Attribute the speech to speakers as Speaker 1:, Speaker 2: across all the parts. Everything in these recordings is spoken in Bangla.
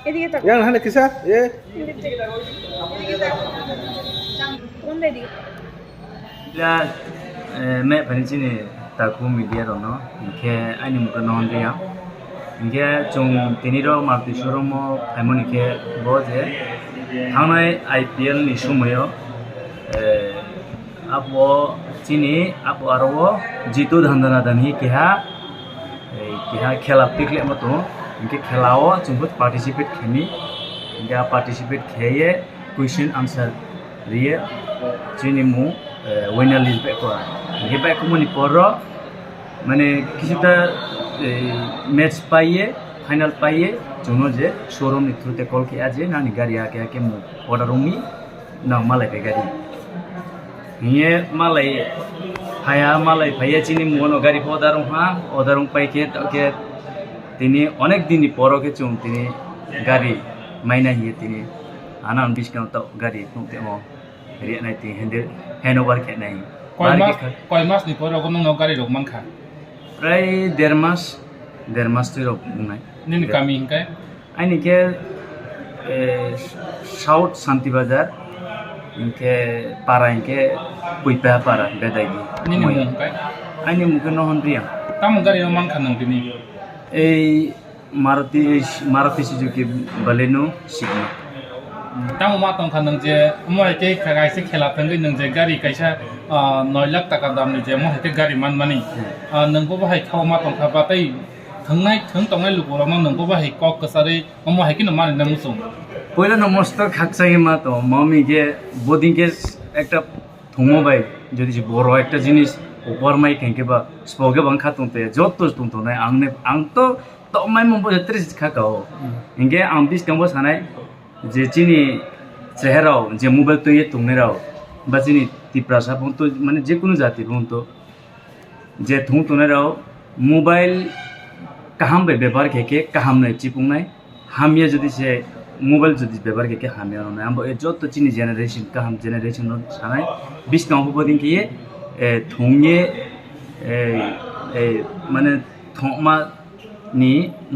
Speaker 1: এদিকে তাকাও।
Speaker 2: Yang hana kisah? Eh.
Speaker 1: এদিকে তাকাও। কোন দিকে?
Speaker 3: Ya, me parece ni taku media rono, ke ani muka non dia, ke cung tiniro marti showroom emoni ke boje, hanai IPL ni sumayo, apo cini apo arwo jitu dhandana dani keha khela pikle mato, ke khelao chungkut participate khemi, ke participate kheye question answer riye cini mu winner list back kora ge back moni porro mane কিছুটা ম্যাচ পাইয়ে ফাইনাল পাইয়ে জন্য যে showroom ni through te call ke aje nani gari ake mu order rumi na malai pe gari niye malai phaya chini mono gari podarung ha odarung pai ke tini onek dini poro ke chung tini gari maina hiye tini anan discount to gari nungte mo ri nai ti handover ke nai
Speaker 4: কয় মাস নি পরে কোনো গাড়ি রোগ মান খা
Speaker 3: প্রায় দেড় মাস তুই রোগ নাই
Speaker 4: নিন কামি হিংকায়
Speaker 3: আইনি কে সাউথ শান্তি বাজার ইনকে পাড়া ইনকে পুইপা পাড়া বেদাইগি
Speaker 4: নিন হিংকায়
Speaker 3: আইনি মুখে নহন রিয়া
Speaker 4: তাম গাড়ি মান খা নং দিনি
Speaker 3: এই মারুতি সুজুকি বালেনো সিগনা
Speaker 4: তাম মা তং খা নং যে মই কে খাইছে খেলা থাঙ্গৈ নং যে গাড়ি কাইসা 9 লাখ টাকা দাম নি যে মই তে গাড়ি মান মানি নংবো বাহাই খাও মা তং খা বাতাই থাংনাই লুকুরা মান নংবো বাহাই কক কসারে মই হাই কিনা মানে নমুসং
Speaker 3: পয়লা নমস্ত খাকসাই মা তো মামি কে বোদিং কে একটা থুমো বাই যদি বড় একটা জিনিস উপর মাই কেনকে বা স্পোগে বাং খাতুনতে যত তুনতো নাই আং তো মাই মম বত্রিশ খাকাও ইনকে আং বিস কামবো সানাই যে চিনি চেহারাও যে মোবাইল তৈরি তুমনেরাও বা চিনি তিপ্রাসা পর্যন্ত মানে যে কোনো জাতি পর্যন্ত যে থুঁ তুনেরাও মোবাইল কাহাম ব্যবহার খেকে কাহাম নাই চিপুংনাই হামিয়া যদি সে মোবাইল যদি ব্যবহার খেকে হামিয়া নাই আম যত চিনি জেনারেশন কাহাম জেনারেশন সানাই বিশ কাম বদিন কে থুঙে মানে থমা ni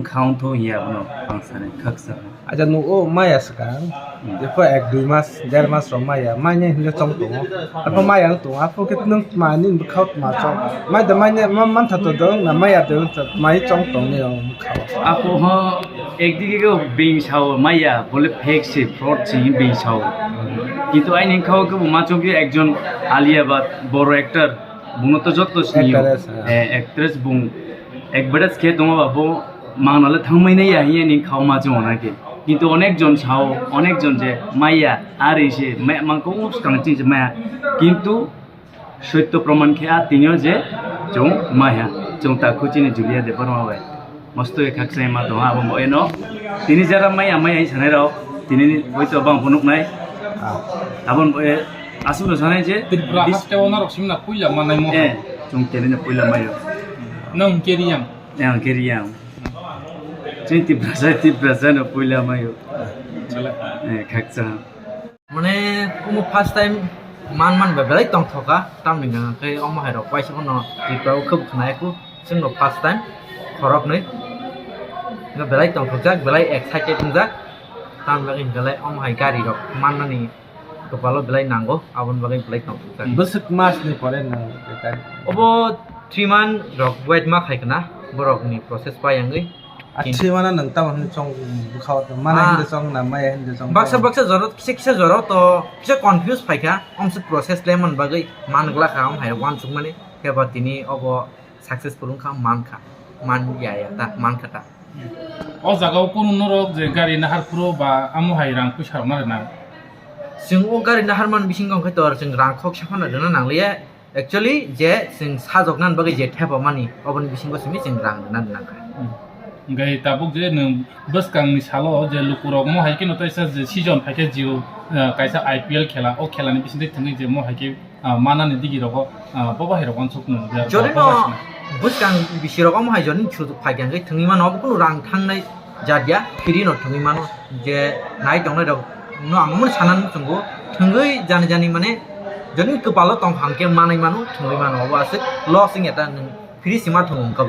Speaker 3: খাউন থো ইয়া বনো ফাংশনে খাকসা
Speaker 2: Aja nu oh maya sekarang. Depo 1-2 mas, 1.5 mas rom maya. Maya hinda chong tu. Apa maya tu? Apa kita nung manin berkaut macam. Maya dah maya man thatu dong. Na maya tu maya chong tu ni orang berkaut.
Speaker 3: आपको हाँ एक दिखे को बिंग छाओ माया बोले फेक से फ्रॉड से ही बिंग छाओ কিন্তু আই নিং খাও কো মাচো কি একজন আলিয়া বাদ বড় অ্যাক্টর বুনো তো যত সিনিও অ্যাক্ট্রেস বুং একবারে কে তোমা বাবু মানালে থাংমাই নাই আইয়ে নিং খাও মাচো নাকি কিন্তু অনেকজন ছাও অনেকজন যে মাইয়া আর এসে মাংকো উপস কাংচি যে মায়া কিন্তু সত্য প্রমাণ খেয়া তিনিও যে জং মায়া জং তা খুচিনি জুলিয়া দে পরমাবাই মস্ত খাকসাই মা দহা বম এনো তিনি যারা মাইয়া মাইয়া সানাই রাও তিনি হয়তো বাং বনুক নাই আবন আসুন সানাই যে
Speaker 4: হাসতে ওনার সিমনা পুইলা মানাই মো
Speaker 3: জং তেলিনা পয়লা মাইও
Speaker 4: নং কেরিয়াম
Speaker 3: কেরিয়াম চিন্তি ব্রাজা না পয়লা মাইও খাকসা
Speaker 5: মানে কোনো ফার্স্ট টাইম মান বেলাই তং থকা তাম নিং কে অম হাইর পাইছে কোন টিপাও খুব নাইকু जों ফার্স্ট টাইম খরক नै বেলাই তং থকা বেলাই এক্সাইটেড যা তাম লাগি বেলাই অম হাই গাড়ি রক মাননানি কপালো বেলাই নাঙ্গো আবন বাগै বেলাই তং থকা
Speaker 2: Besek mas ni pore na.
Speaker 5: অবো 3 মান রক ওয়েট মা খাইকনা বরকনি process পায়াঙ্গै
Speaker 2: Aci mana nang tahu ni chong berkaut. Mana hinda chong na maya hinda chong.
Speaker 5: baksa jorot kisa jorot to kisa confuse paika omse process lemon bagai man gla ka om hai wan chung mane ke ba tini obo successful kha man ya ta man khata
Speaker 4: ও জায়গাও কোন নরক যে গাড়ি নাহার পুরো বা আমো হাইরাং পুইসার মারে না
Speaker 5: जों o gari na harman bising gong khaitor जों rangkhok sakhana dona nanglia actually je जों sajoknan bagai je theba mani obon bising go simi जों rang nan nang
Speaker 4: গাই তাবুক যে নং বস কাংনি সালো যে লুকুরক মো হাইকে নতাইসা যে সিজন ফাইকে জিও কাইসা আইপিএল খেলা ও খেলানি বিসিতে থংনি যে মো হাইকে মানানি দিগি রক বাবা হেরক অনসক ন
Speaker 5: jorino buskang bisirok om hai joni chu phaikyang gai thungi man ob kunu rang thangnai jadia phiri no thungi man je nai tongnai rok no amon sanan chungo thungoi jani mane joni kepala tong hangke manai manu thungi man ob asik losing eta phiri sima thungum ka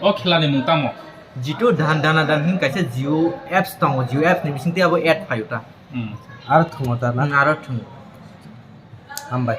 Speaker 4: ও খেলানি মুতামো
Speaker 5: jitu dana dan hin kaisa Jio apps tongo Jio apps ni bising ti abo ad payuta
Speaker 2: আর থমতা না
Speaker 5: aro thung
Speaker 2: হামবাই